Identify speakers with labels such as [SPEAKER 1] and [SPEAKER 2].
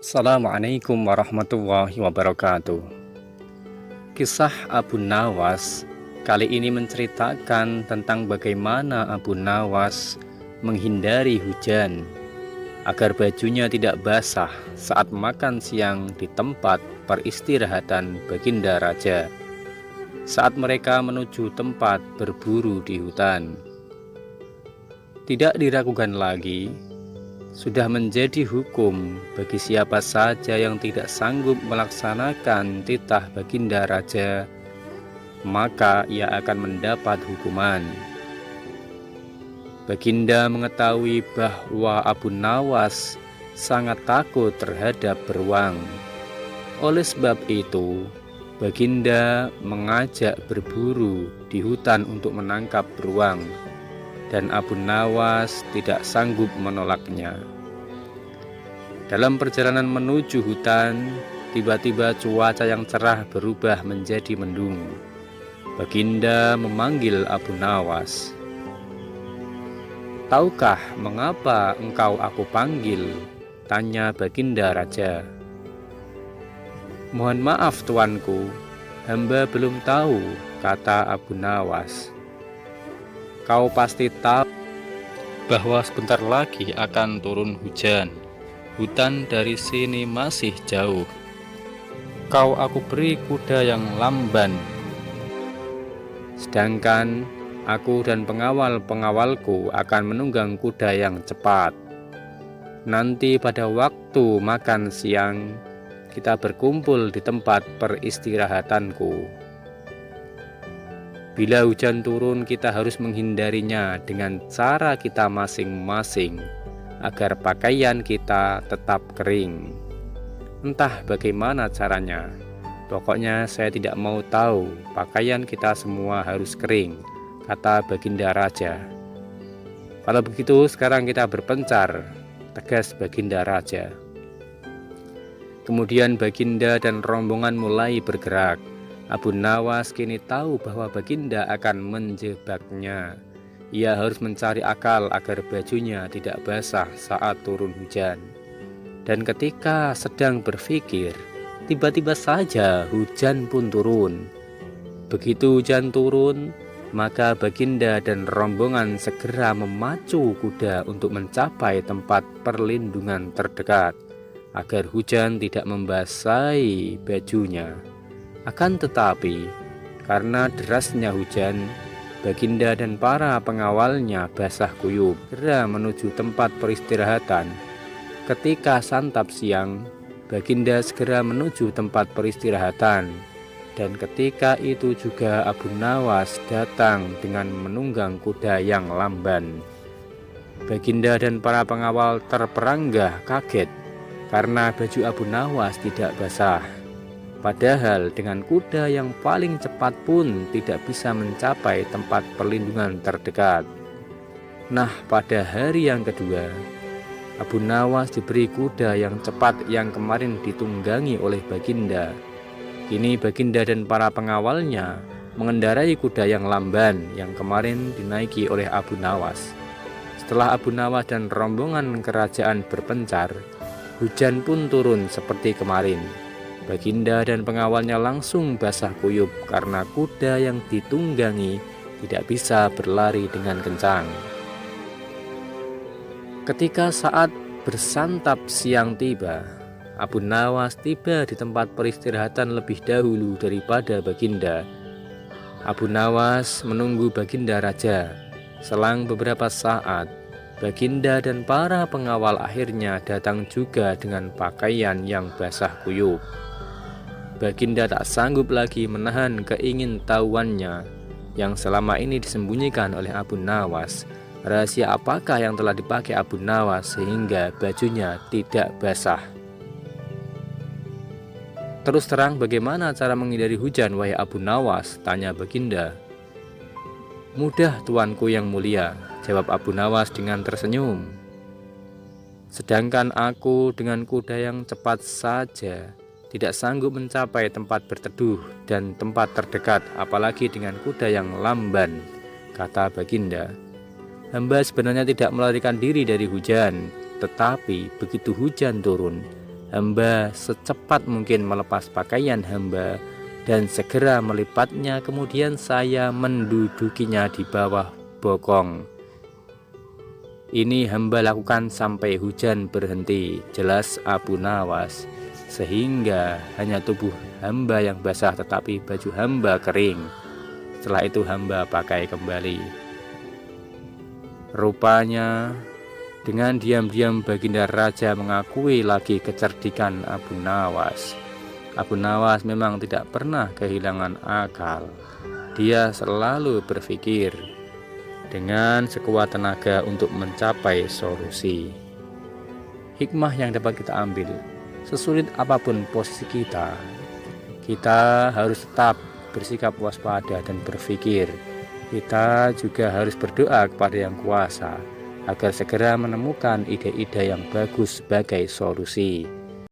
[SPEAKER 1] Assalamualaikum warahmatullahi wabarakatuh. Kisah Abu Nawas kali ini menceritakan tentang bagaimana Abu Nawas menghindari hujan agar bajunya tidak basah saat makan siang di tempat peristirahatan Baginda Raja saat mereka menuju tempat berburu di hutan. Tidak diragukan lagi, sudah menjadi hukum bagi siapa saja yang tidak sanggup melaksanakan titah Baginda Raja, maka ia akan mendapat hukuman. Baginda mengetahui bahwa Abu Nawas sangat takut terhadap beruang. Oleh sebab itu, Baginda mengajak berburu di hutan untuk menangkap beruang, dan Abu Nawas tidak sanggup menolaknya. Dalam perjalanan menuju hutan, tiba-tiba cuaca yang cerah berubah menjadi mendung. Baginda memanggil Abu Nawas. "Tahukah mengapa engkau aku panggil?" tanya Baginda Raja. "Mohon maaf tuanku, hamba belum tahu," kata Abu Nawas. "Kau pasti tahu bahwa sebentar lagi akan turun hujan. Hutan dari sini masih jauh. Kau aku beri kuda yang lamban. Sedangkan aku dan pengawal-pengawalku akan menunggang kuda yang cepat. Nanti pada waktu makan siang, kita berkumpul di tempat peristirahatanku. Bila hujan turun, kita harus menghindarinya dengan cara kita masing-masing agar pakaian kita tetap kering. Entah bagaimana caranya, pokoknya saya tidak mau tahu, pakaian kita semua harus kering," kata Baginda Raja. "Kalau begitu sekarang kita berpencar," tegas Baginda Raja. Kemudian Baginda dan rombongan mulai bergerak. Abu Nawas kini tahu bahwa Baginda akan menjebaknya. Ia harus mencari akal agar bajunya tidak basah saat turun hujan. Dan ketika sedang berpikir, tiba-tiba saja hujan pun turun. Begitu hujan turun, maka Baginda dan rombongan segera memacu kuda untuk mencapai tempat perlindungan terdekat agar hujan tidak membasahi bajunya. Akan tetapi, karena derasnya hujan, Baginda dan para pengawalnya basah kuyup segera menuju tempat peristirahatan. Ketika santap siang, Baginda segera menuju tempat peristirahatan, dan ketika itu juga Abu Nawas datang dengan menunggang kuda yang lamban. Baginda dan para pengawal terperanggah kaget karena baju Abu Nawas tidak basah. Padahal dengan kuda yang paling cepat pun tidak bisa mencapai tempat perlindungan terdekat. Nah, pada hari yang kedua, Abu Nawas diberi kuda yang cepat yang kemarin ditunggangi oleh Baginda. Kini Baginda dan para pengawalnya mengendarai kuda yang lamban yang kemarin dinaiki oleh Abu Nawas. Setelah Abu Nawas dan rombongan kerajaan berpencar, hujan pun turun seperti kemarin. Baginda dan pengawalnya langsung basah kuyup karena kuda yang ditunggangi tidak bisa berlari dengan kencang. Ketika saat bersantap siang tiba, Abu Nawas tiba di tempat peristirahatan lebih dahulu daripada Baginda. Abu Nawas menunggu Baginda Raja. Selang beberapa saat, Baginda dan para pengawal akhirnya datang juga dengan pakaian yang basah kuyup. Baginda tak sanggup lagi menahan keingintahuannya yang selama ini disembunyikan oleh Abu Nawas. Rahasia apakah yang telah dipakai Abu Nawas sehingga bajunya tidak basah? "Terus terang, bagaimana cara menghindari hujan, wahai Abu Nawas?" tanya Baginda. "Mudah tuanku yang mulia," jawab Abu Nawas dengan tersenyum. "Sedangkan aku dengan kuda yang cepat saja tidak sanggup mencapai tempat berteduh dan tempat terdekat, apalagi dengan kuda yang lamban," kata Baginda. "Hamba sebenarnya tidak melarikan diri dari hujan, tetapi begitu hujan turun, Hamba secepat mungkin melepas pakaian hamba dan segera melipatnya, kemudian saya mendudukinya di bawah bokong. Ini hamba lakukan sampai hujan berhenti, jelas Abu Nawas, sehingga hanya tubuh hamba yang basah tetapi baju hamba kering. Setelah itu hamba pakai kembali. Rupanya dengan diam-diam baginda raja mengakui lagi kecerdikan Abu Nawas. Abu Nawas memang tidak pernah kehilangan akal. Dia selalu berpikir dengan sekuat tenaga untuk mencapai solusi. Hikmah yang dapat kita ambil, sesulit apapun posisi kita harus tetap bersikap waspada dan berpikir. Kita juga harus berdoa kepada Yang Kuasa agar segera menemukan ide-ide yang bagus sebagai solusi.